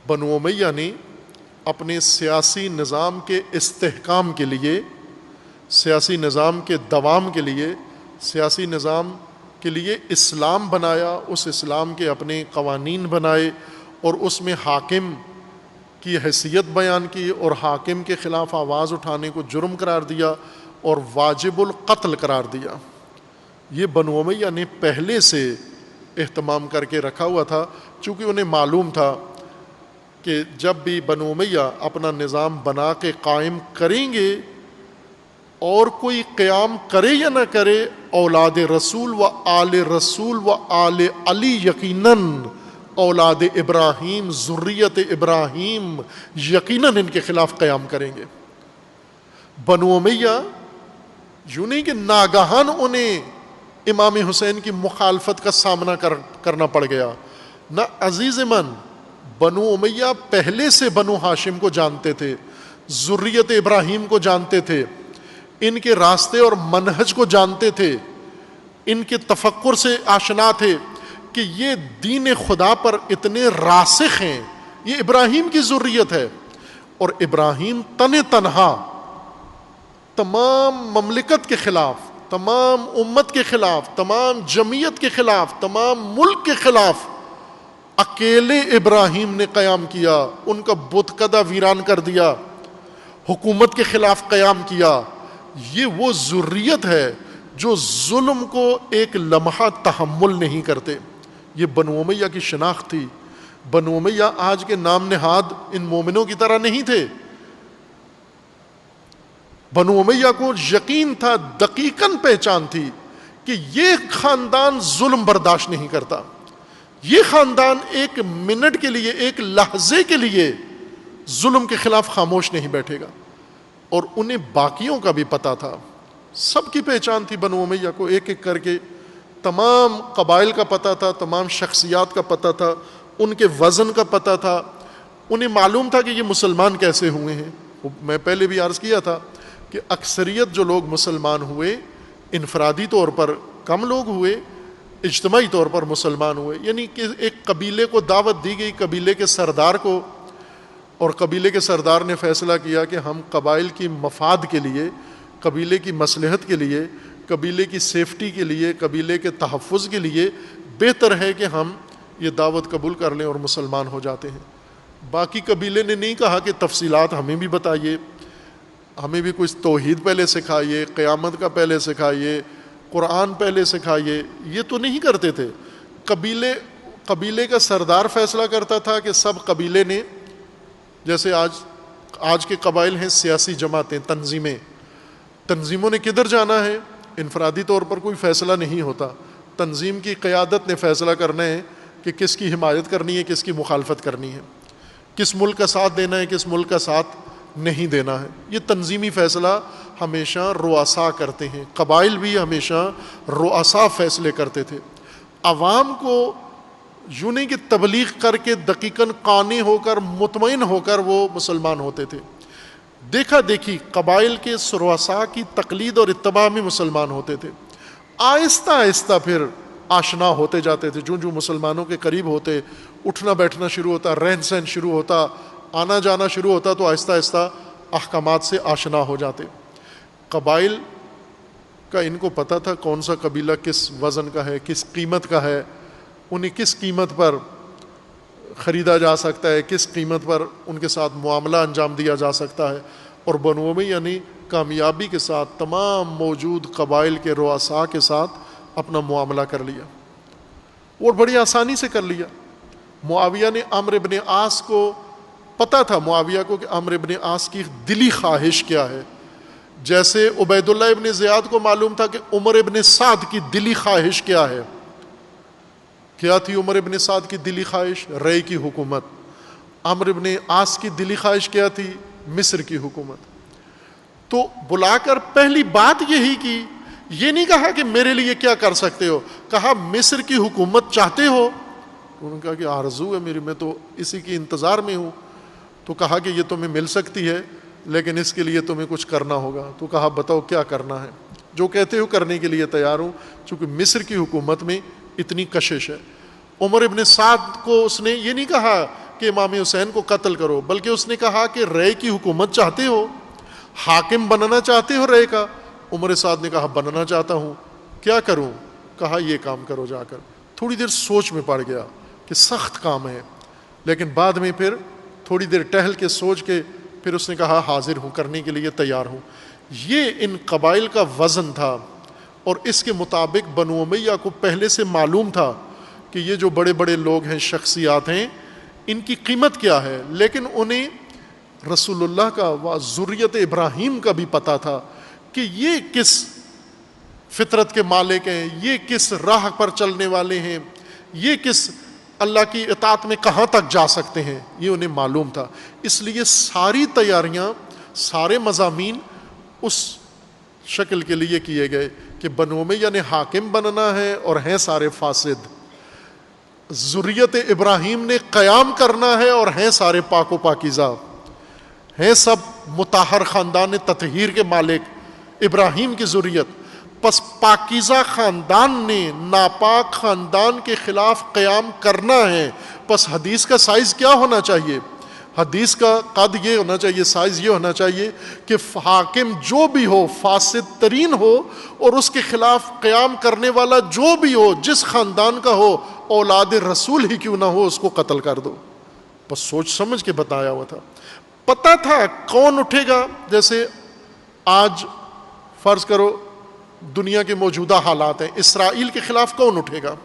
بنو امیہ نے اپنے سیاسی نظام کے استحکام کے لیے، سیاسی نظام کے دوام کے لیے، سیاسی نظام کے لیے اسلام بنایا، اس اسلام کے اپنے قوانین بنائے اور اس میں حاکم کی حیثیت بیان کی اور حاکم کے خلاف آواز اٹھانے کو جرم قرار دیا اور واجب القتل قرار دیا۔ یہ بنو امیہ نے پہلے سے اہتمام کر کے رکھا ہوا تھا، چونکہ انہیں معلوم تھا کہ جب بھی بنو امیہ اپنا نظام بنا کے قائم کریں گے، اور کوئی قیام کرے یا نہ کرے، اولاد رسول و آل رسول و آل علی یقیناً اولاد ابراہیم، ذریت ابراہیم یقیناً ان کے خلاف قیام کریں گے۔ بنو امیہ یوں نہیں کہ ناگہان انہیں امام حسین کی مخالفت کا سامنا کرنا پڑ گیا، نہ عزیز من، بنو امیہ پہلے سے بنو ہاشم کو جانتے تھے، ذریت ابراہیم کو جانتے تھے، ان کے راستے اور منہج کو جانتے تھے، ان کے تفکر سے آشنا تھے کہ یہ دین خدا پر اتنے راسخ ہیں، یہ ابراہیم کی ذریت ہے، اور ابراہیم تنہا تمام مملکت کے خلاف، تمام امت کے خلاف، تمام جمعیت کے خلاف، تمام ملک کے خلاف اکیلے ابراہیم نے قیام کیا، ان کا بت کدہ ویران کر دیا، حکومت کے خلاف قیام کیا۔ یہ وہ ذریت ہے جو ظلم کو ایک لمحہ تحمل نہیں کرتے۔ یہ بنو امیہ کی شناخت تھی۔ بنو امیہ آج کے نام نہاد ان مومنوں کی طرح نہیں تھے۔ بنو امیہ کو یقین تھا، دقیقاً پہچان تھی کہ یہ خاندان ظلم برداشت نہیں کرتا، یہ خاندان ایک منٹ کے لیے، ایک لحظے کے لیے ظلم کے خلاف خاموش نہیں بیٹھے گا۔ اور انہیں باقیوں کا بھی پتہ تھا، سب کی پہچان تھی بنو امیہ کو، ایک ایک کر کے تمام قبائل کا پتہ تھا، تمام شخصیات کا پتہ تھا، ان کے وزن کا پتہ تھا، انہیں معلوم تھا کہ یہ مسلمان کیسے ہوئے ہیں۔ میں پہلے بھی عرض کیا تھا کہ اکثریت جو لوگ مسلمان ہوئے، انفرادی طور پر کم لوگ ہوئے، اجتماعی طور پر مسلمان ہوئے، یعنی کہ ایک قبیلے کو دعوت دی گئی، قبیلے کے سردار کو، اور قبیلے کے سردار نے فیصلہ کیا کہ ہم قبائل کی مفاد کے لیے، قبیلے کی مصلحت کے لیے، قبیلے کی سیفٹی کے لیے، قبیلے کے تحفظ کے لیے بہتر ہے کہ ہم یہ دعوت قبول کر لیں اور مسلمان ہو جاتے ہیں۔ باقی قبیلے نے نہیں کہا کہ تفصیلات ہمیں بھی بتائیے، ہمیں بھی کچھ توحید پہلے سکھائیے، قیامت کا پہلے سکھائیے، قرآن پہلے سکھائیے، یہ تو نہیں کرتے تھے۔ قبیلے کا سردار فیصلہ کرتا تھا کہ سب قبیلے نے، جیسے آج کے قبائل ہیں سیاسی جماعتیں، تنظیموں نے کدھر جانا ہے، انفرادی طور پر کوئی فیصلہ نہیں ہوتا، تنظیم کی قیادت نے فیصلہ کرنا ہے کہ کس کی حمایت کرنی ہے، کس کی مخالفت کرنی ہے، کس ملک کا ساتھ دینا ہے، کس ملک کا ساتھ نہیں دینا ہے۔ یہ تنظیمی فیصلہ ہمیشہ رؤساء کرتے ہیں، قبائل بھی ہمیشہ رؤساء فیصلے کرتے تھے۔ عوام کو یوں نہیں کہ تبلیغ کر کے دقیقاً قانع ہو کر، مطمئن ہو کر وہ مسلمان ہوتے تھے، دیکھا دیکھی قبائل کے رؤساء کی تقلید اور اتباع میں مسلمان ہوتے تھے۔ آہستہ آہستہ پھر آشنا ہوتے جاتے تھے، جو مسلمانوں کے قریب ہوتے، اٹھنا بیٹھنا شروع ہوتا، رہن سہن شروع ہوتا، آنا جانا شروع ہوتا، تو آہستہ آہستہ احکامات سے آشنا ہو جاتے۔ قبائل کا ان کو پتہ تھا کون سا قبیلہ کس وزن کا ہے، کس قیمت کا ہے، انہیں کس قیمت پر خریدا جا سکتا ہے، کس قیمت پر ان کے ساتھ معاملہ انجام دیا جا سکتا ہے۔ اور بنو امیہ یعنی کامیابی کے ساتھ تمام موجود قبائل کے رؤساء کے ساتھ اپنا معاملہ کر لیا، اور بڑی آسانی سے کر لیا۔ معاویہ نے عمرو ابن عاص کو پتہ تھا، معاویہ کو کہ عمرو ابن عاص کی دلی خواہش کیا ہے، جیسے عبید اللہ ابن زیاد کو معلوم تھا کہ عمر ابن سعد کی دلی خواہش کیا ہے۔ کیا تھی عمر ابن سعد کی دلی خواہش؟ رے کی حکومت۔ عمرو ابن عاص کی دلی خواہش کیا تھی؟ مصر کی حکومت۔ تو بلا کر پہلی بات یہی کی، یہ نہیں کہا کہ میرے لیے کیا کر سکتے ہو، کہا مصر کی حکومت چاہتے ہو؟ انہوں نے کہا کہ آرزو ہے میری، میں تو اسی کی انتظار میں ہوں۔ تو کہا کہ یہ تمہیں مل سکتی ہے، لیکن اس کے لیے تمہیں کچھ کرنا ہوگا۔ تو کہا بتاؤ کیا کرنا ہے؟ جو کہتے ہو کرنے کے لیے تیار ہوں، چونکہ مصر کی حکومت میں اتنی کشش ہے۔ عمر ابن سعد کو اس نے یہ نہیں کہا کہ امام حسین کو قتل کرو، بلکہ اس نے کہا کہ رے کی حکومت چاہتے ہو، حاکم بننا چاہتے ہو رے کا؟ عمر سعد نے کہا بننا چاہتا ہوں، کیا کروں؟ کہا یہ کام کرو جا کر۔ تھوڑی دیر سوچ میں پڑ گیا کہ سخت کام ہے، لیکن بعد میں پھر تھوڑی دیر ٹہل کے سوچ کے پھر اس نے کہا حاضر ہوں، کرنے کے لیے تیار ہوں۔ یہ ان قبائل کا وزن تھا، اور اس کے مطابق بنو امیہ کو پہلے سے معلوم تھا کہ یہ جو بڑے بڑے لوگ ہیں، شخصیات ہیں، ان کی قیمت کیا ہے، لیکن انہیں رسول اللہ کا و ذریت ابراہیم کا بھی پتہ تھا کہ یہ کس فطرت کے مالک ہیں، یہ کس راہ پر چلنے والے ہیں، یہ کس اللہ کی اطاعت میں کہاں تک جا سکتے ہیں، یہ انہیں معلوم تھا۔ اس لیے ساری تیاریاں، سارے مضامین اس شکل کے لیے کیے گئے کہ بنو امیہ نے حاکم بننا ہے اور ہیں سارے فاسد، ذریت ابراہیم نے قیام کرنا ہے اور ہیں سارے پاک و پاکیزہ، ہیں سب مطہر خاندان تطہیر کے مالک، ابراہیم کی ذریت۔ پس پاکیزہ خاندان نے ناپاک خاندان کے خلاف قیام کرنا ہے۔ پس حدیث کا سائز کیا ہونا چاہیے؟ حدیث کا قد یہ ہونا چاہیے، سائز یہ ہونا چاہیے کہ حاکم جو بھی ہو، فاسد ترین ہو، اور اس کے خلاف قیام کرنے والا جو بھی ہو، جس خاندان کا ہو، اولاد رسول ہی کیوں نہ ہو، اس کو قتل کر دو۔ بس سوچ سمجھ کے بتایا ہوا تھا، پتہ تھا کون اٹھے گا۔ جیسے آج فرض کرو دنیا کے موجودہ حالات ہیں، اسرائیل کے خلاف کون اٹھے گا؟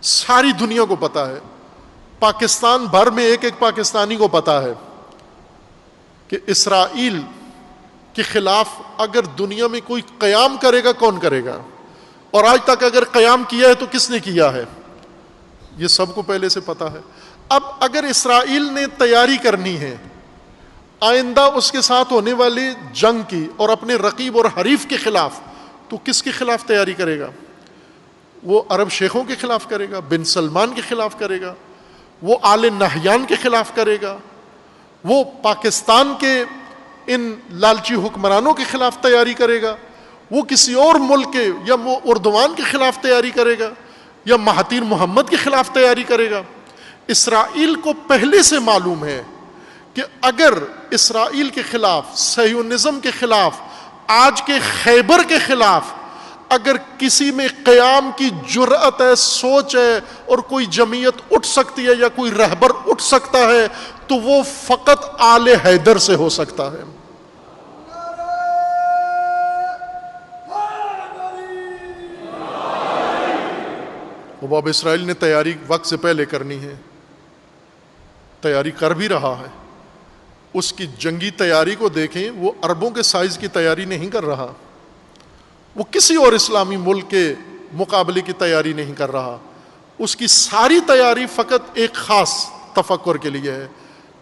ساری دنیا کو پتہ ہے، پاکستان بھر میں ایک ایک پاکستانی کو پتہ ہے کہ اسرائیل کے خلاف اگر دنیا میں کوئی قیام کرے گا، کون کرے گا، اور آج تک اگر قیام کیا ہے تو کس نے کیا ہے، یہ سب کو پہلے سے پتہ ہے۔ اب اگر اسرائیل نے تیاری کرنی ہے آئندہ اس کے ساتھ ہونے والی جنگ کی اور اپنے رقیب اور حریف کے خلاف، تو کس کے خلاف تیاری کرے گا؟ وہ عرب شیخوں کے خلاف کرے گا، بن سلمان کے خلاف کرے گا، وہ آل نہیان کے خلاف کرے گا، وہ پاکستان کے ان لالچی حکمرانوں کے خلاف تیاری کرے گا، وہ کسی اور ملک کے یا وہ اردوان کے خلاف تیاری کرے گا، یا مہاتیر محمد کے خلاف تیاری کرے گا۔ اسرائیل کو پہلے سے معلوم ہے کہ اگر اسرائیل کے خلاف، صہیونزم کے خلاف، آج کے خیبر کے خلاف اگر کسی میں قیام کی جرأت ہے، سوچ ہے، اور کوئی جمعیت اٹھ سکتی ہے یا کوئی رہبر اٹھ سکتا ہے، تو وہ فقط آل حیدر سے ہو سکتا ہے۔ وہ اب اسرائیل نے تیاری وقت سے پہلے کرنی ہے، تیاری کر بھی رہا ہے۔ اس کی جنگی تیاری کو دیکھیں، وہ عربوں کے سائز کی تیاری نہیں کر رہا، وہ کسی اور اسلامی ملک کے مقابلے کی تیاری نہیں کر رہا۔ اس کی ساری تیاری فقط ایک خاص تفکر کے لیے ہے۔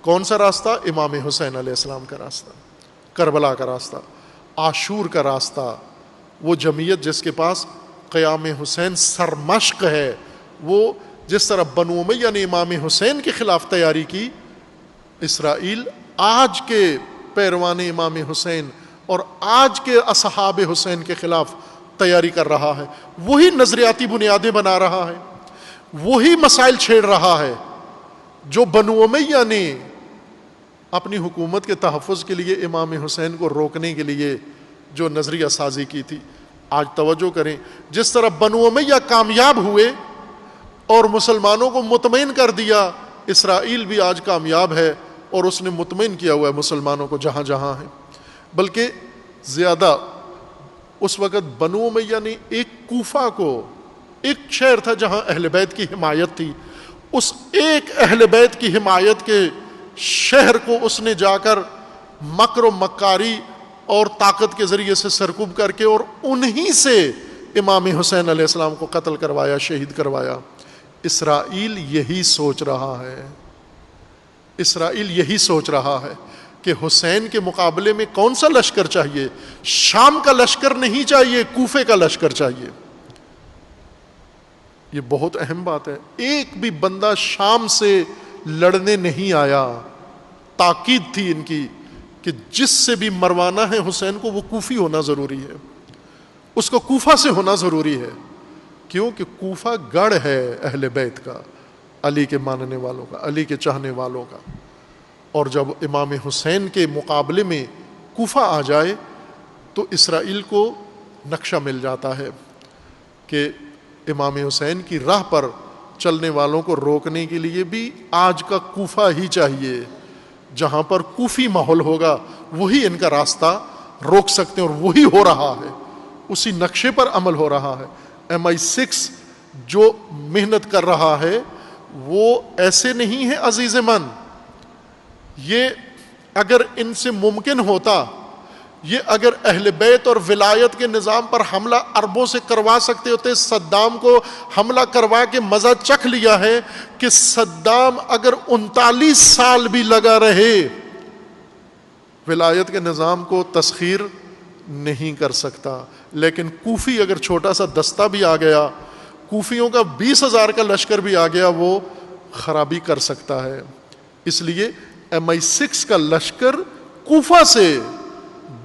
کون سا راستہ؟ امام حسین علیہ السلام کا راستہ، کربلا کا راستہ، عاشور کا راستہ۔ وہ جمعیت جس کے پاس قیام حسین سرمشق ہے، وہ جس طرح بنو امیہ نے امام حسین کے خلاف تیاری کی، اسرائیل آج کے پیروان امام حسین اور آج کے اصحاب حسین کے خلاف تیاری کر رہا ہے۔ وہی نظریاتی بنیادیں بنا رہا ہے، وہی مسائل چھیڑ رہا ہے جو بنو امیہ نے اپنی حکومت کے تحفظ کے لیے امام حسین کو روکنے کے لیے جو نظریہ سازی کی تھی۔ آج توجہ کریں، جس طرح بنو امیہ کامیاب ہوئے اور مسلمانوں کو مطمئن کر دیا، اسرائیل بھی آج کامیاب ہے اور اس نے مطمئن کیا ہوا ہے مسلمانوں کو جہاں جہاں ہیں۔ بلکہ زیادہ اس وقت بنو امیہ نے ایک کوفہ کو، ایک شہر تھا جہاں اہل بیت کی حمایت تھی، اس ایک اہل بیت کی حمایت کے شہر کو اس نے جا کر مکر و مکاری اور طاقت کے ذریعے سے سرکوب کر کے اور انہی سے امام حسین علیہ السلام کو قتل کروایا، شہید کروایا۔ اسرائیل یہی سوچ رہا ہے، اسرائیل یہی سوچ رہا ہے کہ حسین کے مقابلے میں کون سا لشکر چاہیے؟ شام کا لشکر نہیں چاہیے، کوفے کا لشکر چاہیے۔ یہ بہت اہم بات ہے۔ ایک بھی بندہ شام سے لڑنے نہیں آیا، تاکید تھی ان کی کہ جس سے بھی مروانا ہے حسین کو، وہ کوفی ہونا ضروری ہے، اس کو کوفہ سے ہونا ضروری ہے۔ کیوں کہ کوفہ گڑھ ہے اہل بیت کا، علی کے ماننے والوں کا، علی کے چاہنے والوں کا۔ اور جب امام حسین کے مقابلے میں کوفہ آ جائے تو اسرائیل کو نقشہ مل جاتا ہے کہ امام حسین کی راہ پر چلنے والوں کو روکنے کے لیے بھی آج کا کوفہ ہی چاہیے، جہاں پر کوفی ماحول ہوگا وہی ان کا راستہ روک سکتے ہیں، اور وہی ہو رہا ہے، اسی نقشے پر عمل ہو رہا ہے۔ MI6 جو محنت کر رہا ہے وہ ایسے نہیں ہے عزیز من، یہ اگر ان سے ممکن ہوتا، یہ اگر اہل بیت اور ولایت کے نظام پر حملہ عربوں سے کروا سکتے ہوتے، صدام کو حملہ کروا کے مزہ چکھ لیا ہے کہ صدام اگر 39 سال بھی لگا رہے ولایت کے نظام کو تسخیر نہیں کر سکتا، لیکن کوفی اگر چھوٹا سا دستہ بھی آ گیا، کوفیوں کا 20,000 کا لشکر بھی آ گیا، وہ خرابی کر سکتا ہے۔ اس لیے MI6 کا لشکر کوفہ سے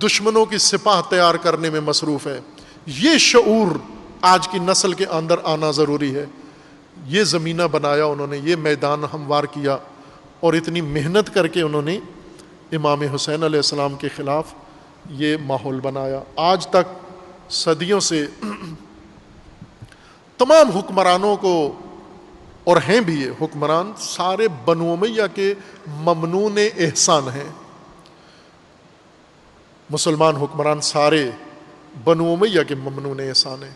دشمنوں کی سپاہ تیار کرنے میں مصروف ہے۔ یہ شعور آج کی نسل کے اندر آنا ضروری ہے۔ یہ زمینہ بنایا انہوں نے، یہ میدان ہموار کیا، اور اتنی محنت کر کے انہوں نے امام حسین علیہ السلام کے خلاف یہ ماحول بنایا۔ آج تک صدیوں سے تمام حکمرانوں کو، اور ہیں بھی یہ حکمران، سارے بنو امیہ کے ممنون احسان ہیں۔ مسلمان حکمران سارے بنو امیہ کے ممنون احسان ہیں۔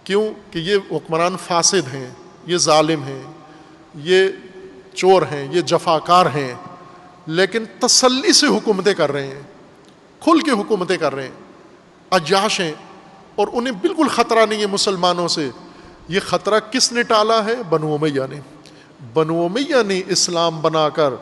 کیوں کہ یہ حکمران فاسد ہیں، یہ ظالم ہیں، یہ چور ہیں، یہ جفاکار ہیں، لیکن تسلی سے حکومتیں کر رہے ہیں، کھل کے حکومتیں کر رہے ہیں، عیاش ہیں، اور انہیں بالکل خطرہ نہیں ہے مسلمانوں سے۔ یہ خطرہ کس نے ٹالا ہے؟ بنو امیہ نے۔ بنو امیہ نے اسلام بنا کر،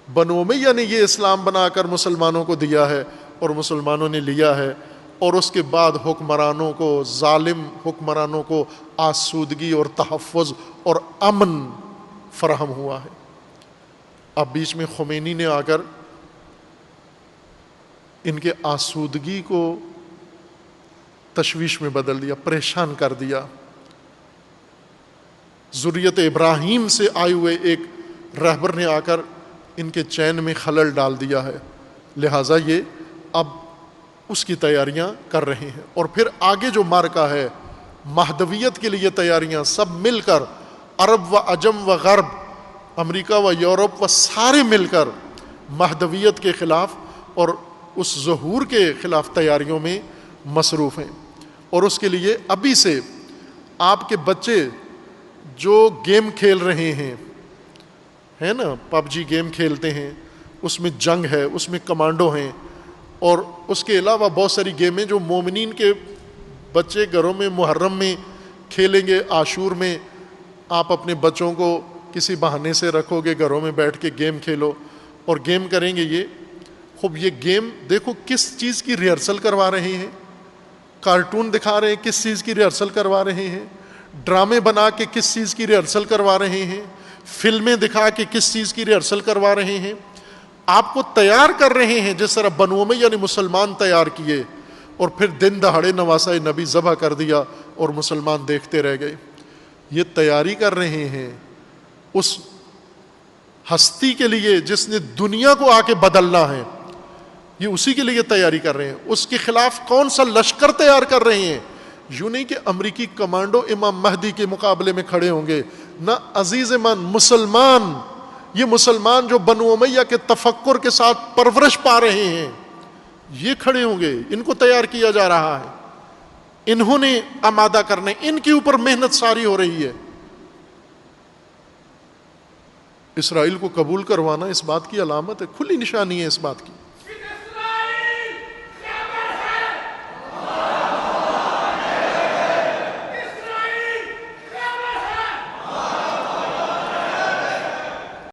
بنو امیہ نے یہ اسلام بنا کر مسلمانوں کو دیا ہے، اور مسلمانوں نے لیا ہے، اور اس کے بعد حکمرانوں کو، ظالم حکمرانوں کو آسودگی اور تحفظ اور امن فراہم ہوا ہے۔ اب بیچ میں خمینی نے آ کر ان کے آسودگی کو تشویش میں بدل دیا، پریشان کر دیا۔ ذریت ابراہیم سے آئے ہوئے ایک رہبر نے آ کر ان کے چین میں خلل ڈال دیا ہے، لہٰذا یہ اب اس کی تیاریاں کر رہے ہیں۔ اور پھر آگے جو مارکا ہے مہدویت کے لیے تیاریاں، سب مل کر، عرب و عجم و غرب، امریکہ و یورپ و سارے مل کر مہدویت کے خلاف اور اس ظہور کے خلاف تیاریوں میں مصروف ہیں۔ اور اس کے لیے ابھی سے آپ کے بچے جو گیم کھیل رہے ہیں، ہے نا، PUBG گیم کھیلتے ہیں، اس میں جنگ ہے، اس میں کمانڈو ہیں، اور اس کے علاوہ بہت ساری گیمیں جو مومنین کے بچے گھروں میں محرم میں کھیلیں گے، عاشور میں آپ اپنے بچوں کو کسی بہانے سے رکھو گے، گھروں میں بیٹھ کے گیم کھیلو اور گیم کریں گے۔ یہ خوب، یہ گیم دیکھو کس چیز کی ریہرسل کروا رہے ہیں، کارٹون دکھا رہے ہیں کس چیز کی ریہرسل کروا رہے ہیں، ڈرامے بنا کے کس چیز کی ریہرسل کروا رہے ہیں، فلمیں دکھا کے کس چیز کی ریہرسل کروا رہے ہیں۔ آپ کو تیار کر رہے ہیں جس طرح بنو امیہ نے مسلمان تیار کیے، اور پھر دن دہاڑے نواسہ نبی ذبح کر دیا اور مسلمان دیکھتے رہ گئے۔ یہ تیاری کر رہے ہیں اس ہستی کے لیے جس نے دنیا کو آ کے بدلنا ہے، یہ اسی کے لیے تیاری کر رہے ہیں۔ اس کے خلاف کون سا لشکر تیار کر رہے ہیں؟ یوں نہیں کہ امریکی کمانڈو امام مہدی کے مقابلے میں کھڑے ہوں گے، نہ عزیز من، مسلمان، یہ مسلمان جو بنو امیہ کے تفکر کے ساتھ پرورش پا رہے ہیں، یہ کھڑے ہوں گے، ان کو تیار کیا جا رہا ہے، انہوں نے آمادہ کرنے، ان کے اوپر محنت ساری ہو رہی ہے۔ اسرائیل کو قبول کروانا اس بات کی علامت ہے، کھلی نشانی ہے اس بات کی۔